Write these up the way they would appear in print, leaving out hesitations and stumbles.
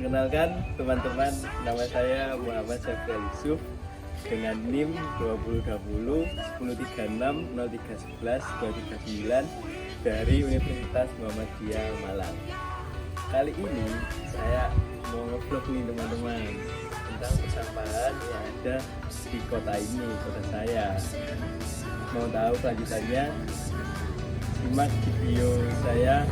Perkenalkan teman-teman, nama saya Muhammad Syafri Yusuf dengan NIM 2020 1036 0311 239 dari Universitas Muhammadiyah Malang. Kali ini saya mau nge-vlog nih teman-teman tentang persampahan yang ada di kota ini, kota saya. Mau tahu kelanjutannya? Simak video saya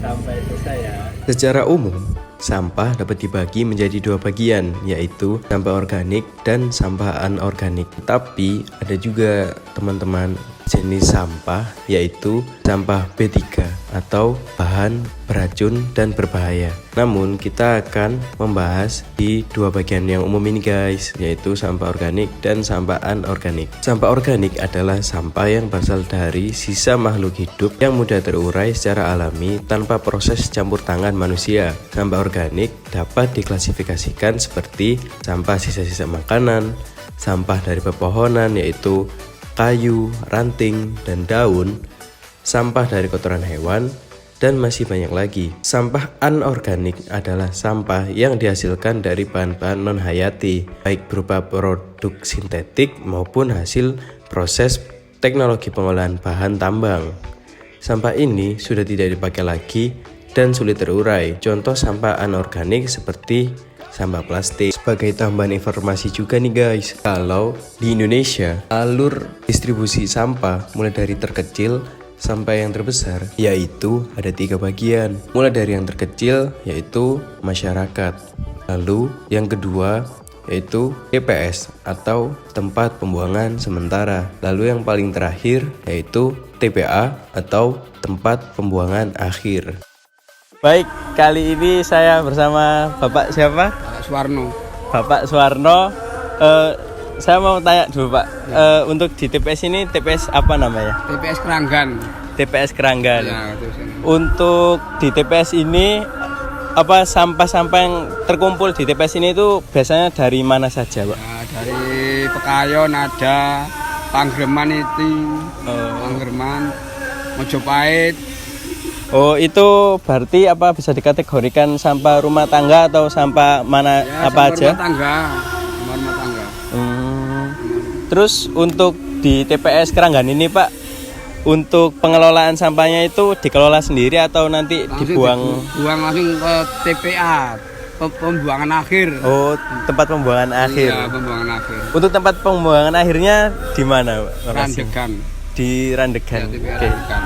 sampai selesai ya. Secara umum, sampah dapat dibagi menjadi dua bagian, yaitu sampah organik dan sampah anorganik. Tapi ada juga teman-teman jenis sampah, yaitu sampah B3 atau bahan beracun dan berbahaya. Namun kita akan membahas di dua bagian yang umum ini guys, yaitu sampah organik dan sampah anorganik. Sampah organik adalah sampah yang berasal dari sisa makhluk hidup yang mudah terurai secara alami tanpa proses campur tangan manusia. Sampah organik dapat diklasifikasikan seperti sampah sisa-sisa makanan, sampah dari pepohonan yaitu kayu, ranting, dan daun, sampah dari kotoran hewan, dan masih banyak lagi. Sampah anorganik adalah sampah yang dihasilkan dari bahan-bahan non-hayati, baik berupa produk sintetik maupun hasil proses teknologi pengolahan bahan tambang. Sampah ini sudah tidak dipakai lagi dan sulit terurai. Contoh sampah anorganik seperti sampah plastik. Sebagai tambahan informasi juga nih guys, kalau di Indonesia alur distribusi sampah mulai dari terkecil sampai yang terbesar yaitu ada 3 bagian. Mulai dari yang terkecil yaitu masyarakat, lalu yang kedua yaitu TPS atau tempat pembuangan sementara, lalu yang paling terakhir yaitu TPA atau tempat pembuangan akhir. Baik, kali ini saya bersama Bapak siapa? Suwarno. Bapak Suwarno. Saya mau tanya dulu Pak, untuk di TPS ini TPS apa namanya? TPS Keranggan. TPS Keranggan. Ya, Untuk di TPS ini apa sampah-sampah yang terkumpul di TPS ini itu biasanya dari mana saja Pak? Ya, dari Pekayon ada, Pangreman itu, Pangreman, Mojopahit. Oh, itu berarti apa bisa dikategorikan sampah rumah tangga atau sampah mana Ya, apa aja? Rumah tangga. Terus untuk di TPS Keranggan ini Pak, untuk pengelolaan sampahnya itu dikelola sendiri atau nanti Langsung dibuang? Buang langsung ke TPA, pembuangan akhir. Oh, tempat pembuangan akhir. Iya, pembuangan akhir. Untuk tempat pembuangan akhirnya di mana Pak? Randegan. Di Randegan. Ya, TPA Oke. Randegan.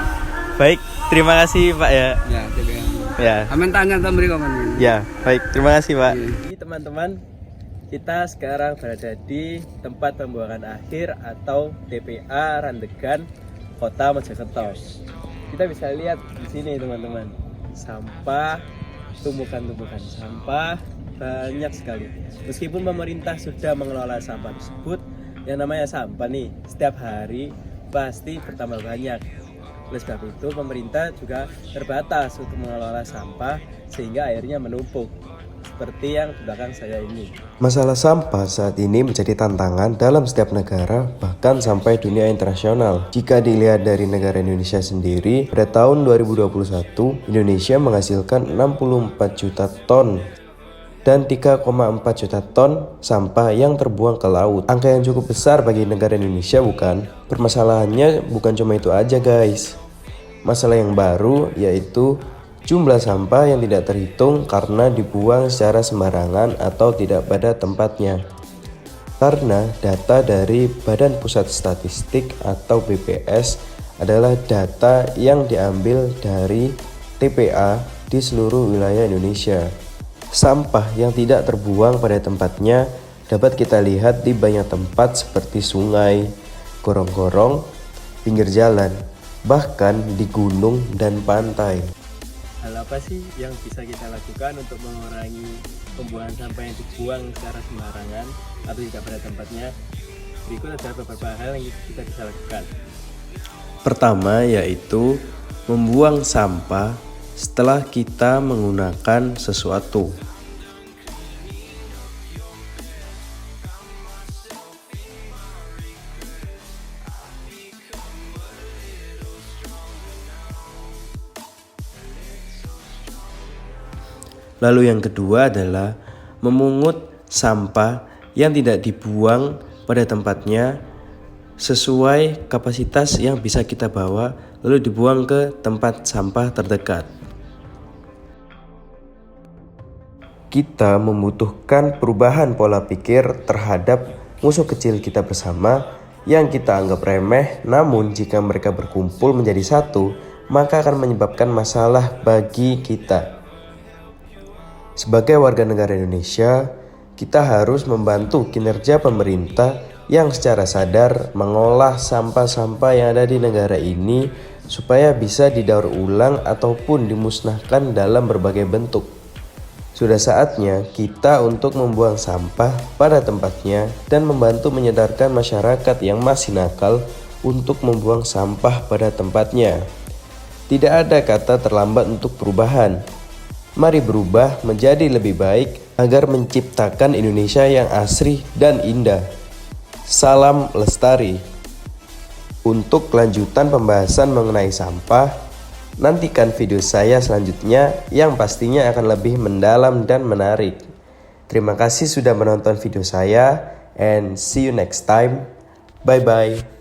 Baik, terima kasih Pak ya. Ya, TPA. Ya. Amin tanya tembri kapan? Ya, baik, terima kasih Pak. Iya. Jadi teman-teman, kita sekarang berada di tempat pembuangan akhir atau TPA Randegan, Kota Mojokerto. Kita bisa lihat di sini teman-teman, sampah, tumpukan-tumpukan sampah banyak sekali. Meskipun pemerintah sudah mengelola sampah tersebut, yang namanya sampah nih setiap hari pasti bertambah banyak. Oleh sebab itu pemerintah juga terbatas untuk mengelola sampah sehingga akhirnya menumpuk seperti yang di belakang saya ini. Masalah sampah saat ini menjadi tantangan dalam setiap negara, bahkan sampai dunia internasional. Jika dilihat dari negara Indonesia sendiri, pada tahun 2021, Indonesia menghasilkan 64 juta ton dan 3,4 juta ton sampah yang terbuang ke laut. Angka yang cukup besar bagi negara Indonesia bukan? Permasalahannya bukan cuma itu aja guys. Masalah yang baru yaitu jumlah sampah yang tidak terhitung karena dibuang secara sembarangan atau tidak pada tempatnya. Karena data dari Badan Pusat Statistik atau BPS adalah data yang diambil dari TPA di seluruh wilayah Indonesia. Sampah yang tidak terbuang pada tempatnya dapat kita lihat di banyak tempat seperti sungai, gorong-gorong, pinggir jalan, bahkan di gunung dan pantai. Hal apa sih yang bisa kita lakukan untuk mengurangi pembuangan sampah yang dibuang secara sembarangan atau tidak pada tempatnya? Berikut adalah beberapa hal yang kita bisa lakukan. Pertama yaitu membuang sampah setelah kita menggunakan sesuatu. Lalu yang kedua adalah memungut sampah yang tidak dibuang pada tempatnya sesuai kapasitas yang bisa kita bawa, lalu dibuang ke tempat sampah terdekat. Kita membutuhkan perubahan pola pikir terhadap musuh kecil kita bersama yang kita anggap remeh, namun jika mereka berkumpul menjadi satu, maka akan menyebabkan masalah bagi kita. Sebagai warga negara Indonesia, kita harus membantu kinerja pemerintah yang secara sadar mengolah sampah-sampah yang ada di negara ini supaya bisa didaur ulang ataupun dimusnahkan dalam berbagai bentuk. Sudah saatnya kita untuk membuang sampah pada tempatnya dan membantu menyadarkan masyarakat yang masih nakal untuk membuang sampah pada tempatnya. Tidak ada kata terlambat untuk perubahan. Mari berubah menjadi lebih baik agar menciptakan Indonesia yang asri dan indah. Salam lestari. Untuk kelanjutan pembahasan mengenai sampah, nantikan video saya selanjutnya yang pastinya akan lebih mendalam dan menarik. Terima kasih sudah menonton video saya and see you next time. Bye bye.